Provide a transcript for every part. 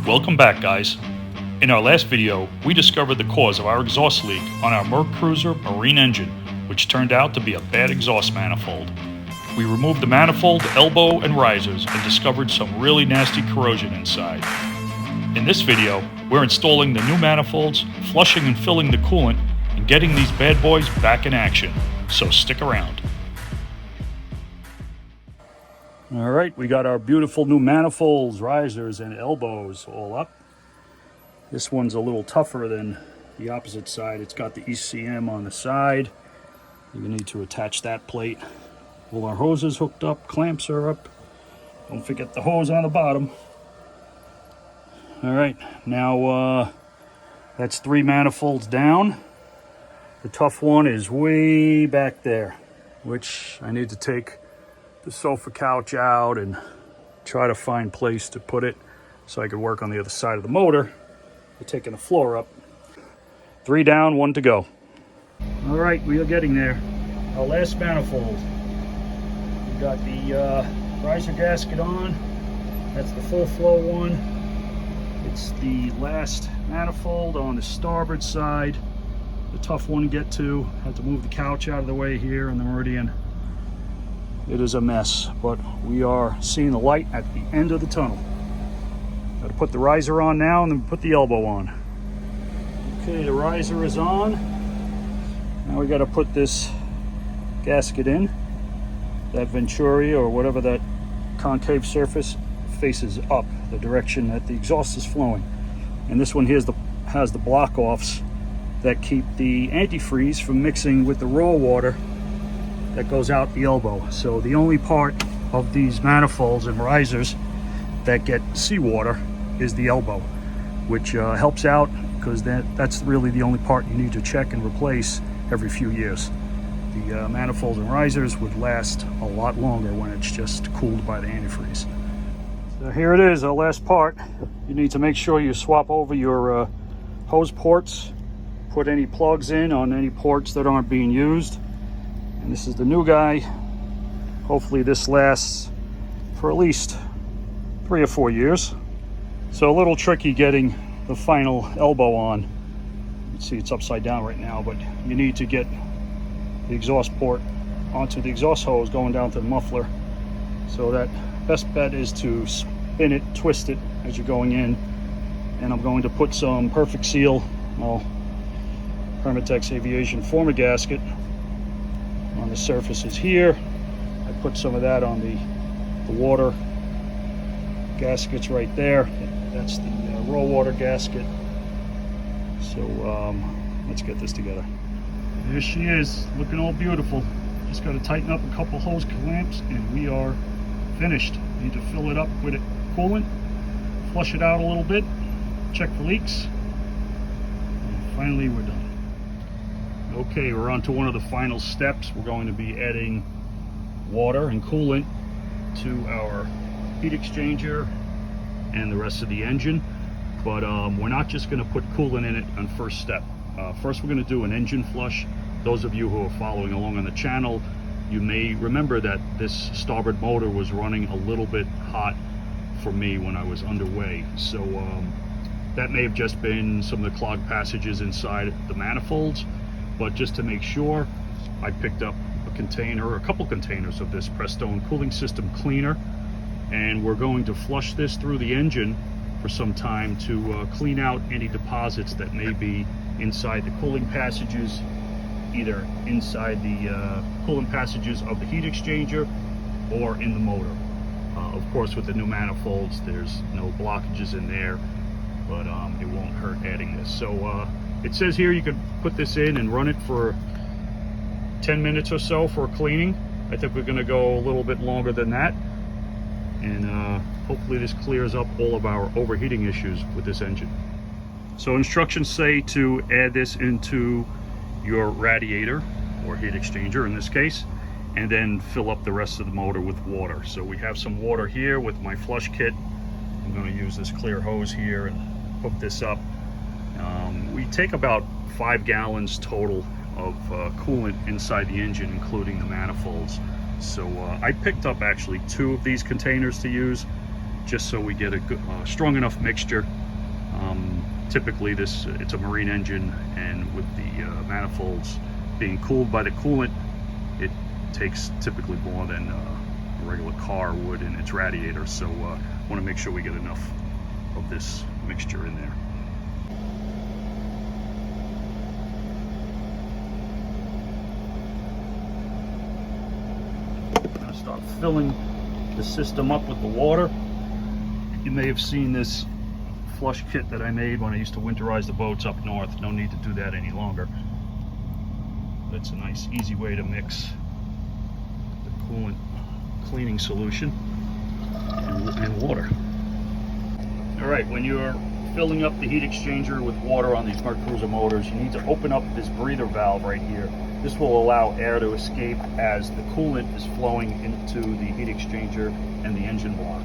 Welcome back, guys. In our last video, we discovered the cause of our exhaust leak on our Mercruiser marine engine, which turned out to be a bad exhaust manifold. We removed the manifold, elbow, and risers and discovered some really nasty corrosion inside. In this video, we're installing the new manifolds, flushing and filling the coolant, and getting these bad boys back in action. So stick around. All right, we got our beautiful new manifolds, risers, and elbows all up. This one's a little tougher than the opposite side. It's got the ECM on the side. You need to attach that plate. All our hoses hooked up, clamps are up. Don't forget the hose on the bottom. All right, now that's 3 manifolds down. The tough one is way back there, which I need to take the sofa couch out and try to find place to put it so I could work on the other side of the motor. We're taking the floor up. 3 down, 1 to go. All right, we are getting there. Our last manifold. We got the riser gasket on. That's the full flow one. It's the last manifold on the starboard side. The tough one to get to. Had to move the couch out of the way here on the Meridian. It is a mess, but we are seeing the light at the end of the tunnel. Got to put the riser on now and then put the elbow on. Okay, the riser is on. Now we got to put this gasket in. That venturi or whatever that concave surface faces up, the direction that the exhaust is flowing. And this one here has the block offs that keep the antifreeze from mixing with the raw water that goes out the elbow. So the only part of these manifolds and risers that get seawater is the elbow, which helps out because that's really the only part you need to check and replace every few years. The manifolds and risers would last a lot longer when it's just cooled by the antifreeze. So here it is, our last part. You need to make sure you swap over your hose ports, put any plugs in on any ports that aren't being used. And this is the new guy. Hopefully this lasts for at least 3 or 4 years. So a little tricky getting the final elbow on. You can see it's upside down right now, but you need to get the exhaust port onto the exhaust hose going down to the muffler. So that best bet is to spin it, twist it as you're going in. And I'm going to put some Perfect Seal, Permatex Aviation former gasket on the surfaces here. I put some of that on the water gaskets right there. That's the raw water gasket. So let's get this together. There she is, looking all beautiful. Just got to tighten up a couple hose clamps and we are finished. Need to fill it up with coolant, flush it out a little bit, check for leaks, and finally we're done. Okay, we're on to one of the final steps. We're going to be adding water and coolant to our heat exchanger and the rest of the engine. But we're not just going to put coolant in it on first step. First, we're going to do an engine flush. Those of you who are following along on the channel, you may remember that this starboard motor was running a little bit hot for me when I was underway. So that may have just been some of the clogged passages inside the manifolds. But just to make sure, I picked up a container, a couple containers of this Prestone cooling system cleaner, and we're going to flush this through the engine for some time to clean out any deposits that may be inside the cooling passages, either inside the coolant passages of the heat exchanger or in the motor. Of course, with the new manifolds, there's no blockages in there, but it won't hurt adding this. So it says here you could put this in and run it for 10 minutes or so for cleaning. I think we're going to go a little bit longer than that. And hopefully this clears up all of our overheating issues with this engine. So instructions say to add this into your radiator or heat exchanger in this case, and then fill up the rest of the motor with water. So we have some water here with my flush kit. I'm going to use this clear hose here and hook this up. We take about 5 gallons total of coolant inside the engine, including the manifolds. So I picked up actually 2 of these containers to use. just so we get a good, strong enough mixture. Typically it's a marine engine, and with the manifolds being cooled by the coolant, it takes typically more than a regular car would in its radiator. So want to make sure we get enough of this mixture in there. I'm going to start filling the system up with the water. You may have seen this flush kit that I made when I used to winterize the boats up north. No need to do that any longer. That's a nice easy way to mix the coolant cleaning solution and water. All right, when you're filling up the heat exchanger with water on these Mercruiser motors, you need to open up this breather valve right here. This will allow air to escape as the coolant is flowing into the heat exchanger and the engine block.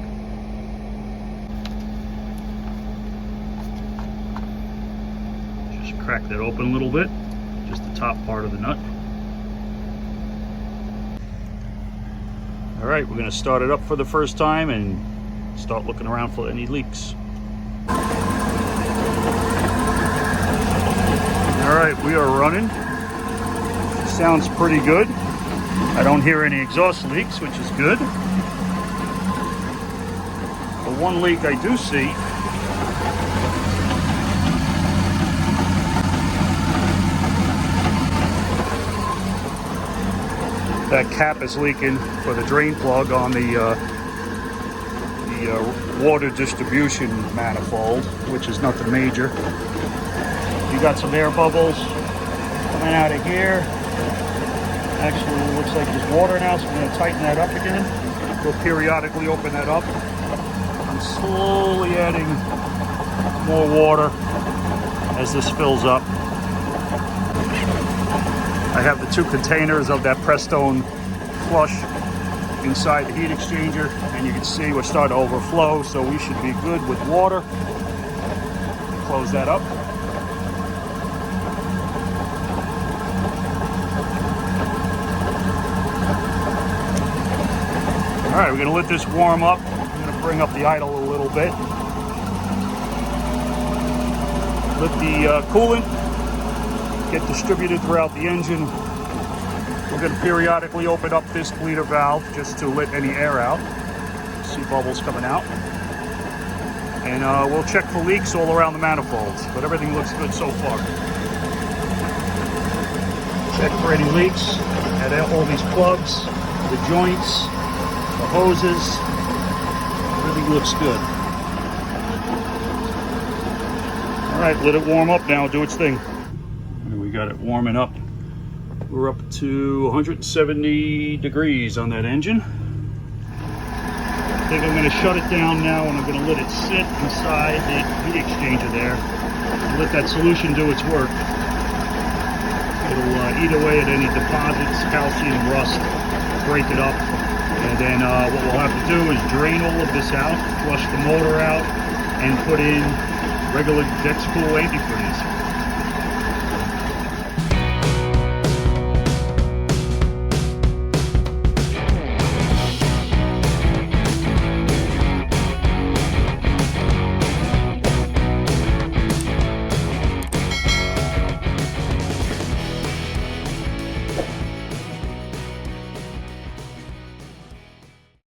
Just crack that open a little bit, just the top part of the nut. All right, we're going to start it up for the first time and start looking around for any leaks. All right, we are running. Sounds pretty good. I don't hear any exhaust leaks, which is good. The one leak I do see that cap is leaking for the drain plug on the water distribution manifold, which is nothing major. You got some air bubbles coming out of here. Actually, it looks like there's water now, so I'm going to tighten that up again. We'll periodically open that up. I'm slowly adding more water as this fills up. I have the 2 containers of that Prestone flush inside the heat exchanger, and you can see we're starting to overflow, so we should be good with water. Close that up. All right, we're going to let this warm up. I'm going to bring up the idle a little bit. Let the coolant get distributed throughout the engine. We're going to periodically open up this bleeder valve just to let any air out. See bubbles coming out. And we'll check for leaks all around the manifolds, but everything looks good so far. Check for any leaks at all these plugs, the joints, the hoses. Everything looks good. All right, let it warm up now, do its thing. And we got it warming up. We're up to 170 degrees on that engine. I think I'm going to shut it down now, and I'm going to let it sit inside the heat exchanger there and let that solution do its work. It'll eat away at any deposits, calcium, rust, break it up, and then what we'll have to do is drain all of this out, flush the motor out, and put in regular Dexcool antifreeze.